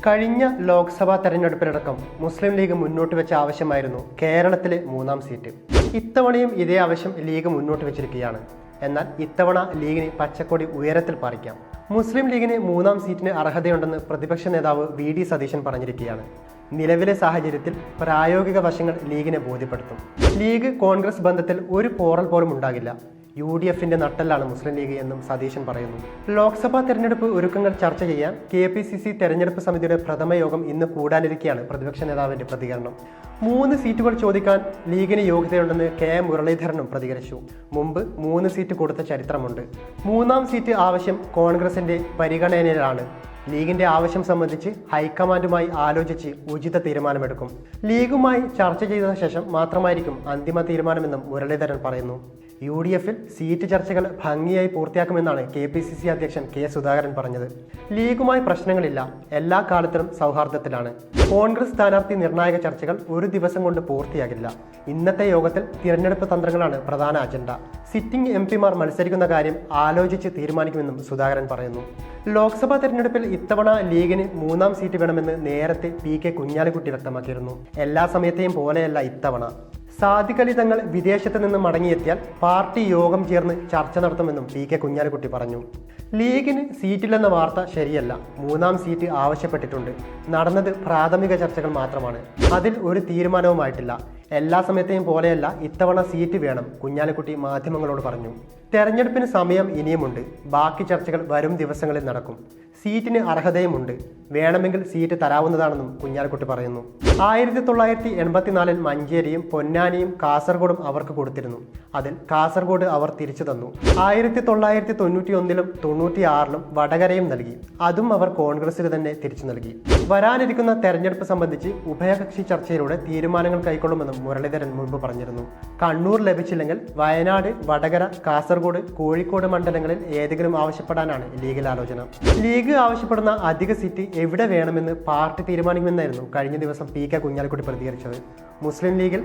കഴിഞ്ഞ ലോക്സഭാ തെരഞ്ഞെടുപ്പിലടക്കം മുസ്ലിം ലീഗ് മുന്നോട്ട് വെച്ച ആവശ്യമായിരുന്നു കേരളത്തിലെ 3-ാം സീറ്റ്. ഇത്തവണയും ഇതേ ആവശ്യം ലീഗ് മുന്നോട്ട് വെച്ചിരിക്കുകയാണ്. എന്നാൽ ഇത്തവണ ലീഗിന് പച്ചക്കൊടി ഉയരത്തിൽ പാറിക്കാം. മുസ്ലിം ലീഗിന് 3-ാം സീറ്റിന് അർഹതയുണ്ടെന്ന് പ്രതിപക്ഷ നേതാവ് VD സതീശൻ പറഞ്ഞിരിക്കുകയാണ്. നിലവിലെ സാഹചര്യത്തിൽ പ്രായോഗിക വശങ്ങൾ ലീഗിനെ ബോധ്യപ്പെടുത്തും. ലീഗ് കോൺഗ്രസ് ബന്ധത്തിൽ ഒരു പോറൽ പോലും ഉണ്ടാകില്ല. UDFന്റെ നട്ടെല്ലാണ് മുസ്ലിം ലീഗ് എന്നും സതീശൻ പറയുന്നു. ലോക്സഭാ തെരഞ്ഞെടുപ്പ് ഒരുക്കങ്ങൾ ചർച്ച ചെയ്യാൻ KPCC തെരഞ്ഞെടുപ്പ് സമിതിയുടെ പ്രഥമ യോഗം ഇന്ന് കൂടാനിരിക്കെയാണ് പ്രതിപക്ഷ നേതാവിന്റെ പ്രതികരണം. 3 സീറ്റുകൾ ചോദിക്കാൻ ലീഗിന് യോഗ്യതയുണ്ടെന്ന് K മുരളീധരനും പ്രതികരിച്ചു. മുമ്പ് 3 സീറ്റ് കൊടുത്ത ചരിത്രമുണ്ട്. 3-ാം സീറ്റ് ആവശ്യം കോൺഗ്രസിന്റെ പരിഗണനയിലാണ്. ലീഗിന്റെ ആവശ്യം സംബന്ധിച്ച് ഹൈക്കമാൻഡുമായി ആലോചിച്ച് ഉചിത തീരുമാനമെടുക്കും. ലീഗുമായി ചർച്ച ചെയ്ത ശേഷം മാത്രമായിരിക്കും അന്തിമ തീരുമാനമെന്നും മുരളീധരൻ പറയുന്നു. UDFൽ സീറ്റ് ചർച്ചകൾ ഭംഗിയായി പൂർത്തിയാക്കുമെന്നാണ് KPCC അധ്യക്ഷൻ K സുധാകരൻ പറഞ്ഞത്. ലീഗുമായി പ്രശ്നങ്ങളില്ല, എല്ലാ കാലത്തിലും സൗഹാർദ്ദത്തിലാണ്. കോൺഗ്രസ് സ്ഥാനാർത്ഥി നിർണായക ചർച്ചകൾ ഒരു ദിവസം കൊണ്ട് പൂർത്തിയാകില്ല. ഇന്നത്തെ യോഗത്തിൽ തിരഞ്ഞെടുപ്പ് തന്ത്രങ്ങളാണ് പ്രധാന അജണ്ട. സിറ്റിംഗ് MPമാർ മത്സരിക്കുന്ന കാര്യം ആലോചിച്ച് തീരുമാനിക്കുമെന്നും സുധാകരൻ പറയുന്നു. ലോക്സഭാ തെരഞ്ഞെടുപ്പിൽ ഇത്തവണ ലീഗിന് 3-ാം സീറ്റ് വേണമെന്ന് നേരത്തെ PK കുഞ്ഞാലിക്കുട്ടി വ്യക്തമാക്കിയിരുന്നു. എല്ലാ സമയത്തെയും പോലെയല്ല ഇത്തവണ. സാദിഖ് അലി തങ്ങൾ വിദേശത്ത് നിന്ന് മടങ്ങിയെത്തിയാൽ പാർട്ടി യോഗം ചേർന്ന് ചർച്ച നടത്തുമെന്നും PK കുഞ്ഞാലിക്കുട്ടി പറഞ്ഞു. ലീഗിന് സീറ്റില്ലെന്ന വാർത്ത ശരിയല്ല. 3-ാം സീറ്റ് ആവശ്യപ്പെട്ടിട്ടുണ്ട്. നടന്നത് പ്രാഥമിക ചർച്ചകൾ മാത്രമാണ്. അതിൽ ഒരു തീരുമാനവുമായിട്ടില്ല. എല്ലാ സമയത്തെയും പോലെയല്ല ഇത്തവണ സീറ്റ് വേണം, കുഞ്ഞാലിക്കുട്ടി മാധ്യമങ്ങളോട് പറഞ്ഞു. തെരഞ്ഞെടുപ്പിന് സമയം ഇനിയുമുണ്ട്. ബാക്കി ചർച്ചകൾ വരും ദിവസങ്ങളിൽ നടക്കും. സീറ്റിന് അർഹതയുമുണ്ട്. വേണമെങ്കിൽ സീറ്റ് തരാവുന്നതാണെന്നും കുഞ്ഞാലിക്കുട്ടി പറയുന്നു. 1984-ൽ മഞ്ചേരിയും പൊന്നാനിയും കാസർഗോഡും അവർക്ക് കൊടുത്തിരുന്നു. അതിൽ കാസർഗോഡ് അവർ തിരിച്ചു തന്നു. 1991-ലും 96-ലും വടകരയും നൽകി. അതും അവർ കോൺഗ്രസിന് തന്നെ തിരിച്ചു നൽകി. വരാനിരിക്കുന്ന തെരഞ്ഞെടുപ്പ് സംബന്ധിച്ച് ഉഭയകക്ഷി ചർച്ചയിലൂടെ തീരുമാനങ്ങൾ കൈക്കൊള്ളുമെന്നും മുരളീധരൻ മുൻപ് പറഞ്ഞിരുന്നു. കണ്ണൂർ ലഭിച്ചില്ലെങ്കിൽ വയനാട്, വടകര, കാസർഗോഡ്, കോഴിക്കോട് മണ്ഡലങ്ങളിൽ ഏതെങ്കിലും ആവശ്യപ്പെടാനാണ് ലീഗിൽ ആലോചന. ലീഗ് ആവശ്യപ്പെടുന്ന അധിക സീറ്റ് എവിടെ വേണമെന്ന് പാർട്ടി തീരുമാനിക്കുമെന്നായിരുന്നു കഴിഞ്ഞ ദിവസം PK കുഞ്ഞാലിക്കുട്ടി പ്രതികരിച്ചത്. മുസ്ലിം ലീഗിൽ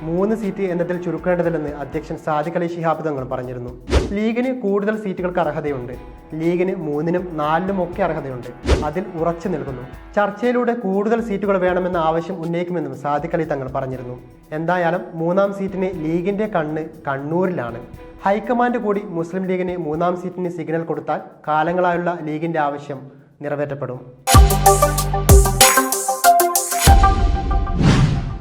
3 സീറ്റ് എന്നതിൽ ചുരുക്കേണ്ടതില്ലെന്ന് അധ്യക്ഷൻ സാദിഖ് അലി ശിഹാബ് തങ്ങൾ പറഞ്ഞിരുന്നു. ലീഗിന് കൂടുതൽ സീറ്റുകൾക്ക് അർഹതയുണ്ട്. ലീഗിന് 3-നും 4-നും ഒക്കെ അർഹതയുണ്ട്. അതിൽ ഉറച്ചു നിൽക്കുന്നു. ചർച്ചയിലൂടെ കൂടുതൽ സീറ്റുകൾ വേണമെന്ന ആവശ്യം ഉന്നയിക്കുമെന്നും സാദിഖ് അലി തങ്ങൾ പറഞ്ഞിരുന്നു. എന്തായാലും 3-ാം സീറ്റിന് ലീഗിന്റെ കണ്ണ് കണ്ണൂരിലാണ്. ഹൈക്കമാൻഡ് കൂടി മുസ്ലിം ലീഗിന് 3-ാം സീറ്റിന് സിഗ്നൽ കൊടുത്താൽ കാലങ്ങളായുള്ള ലീഗിന്റെ ആവശ്യം നിറവേറ്റപ്പെടും.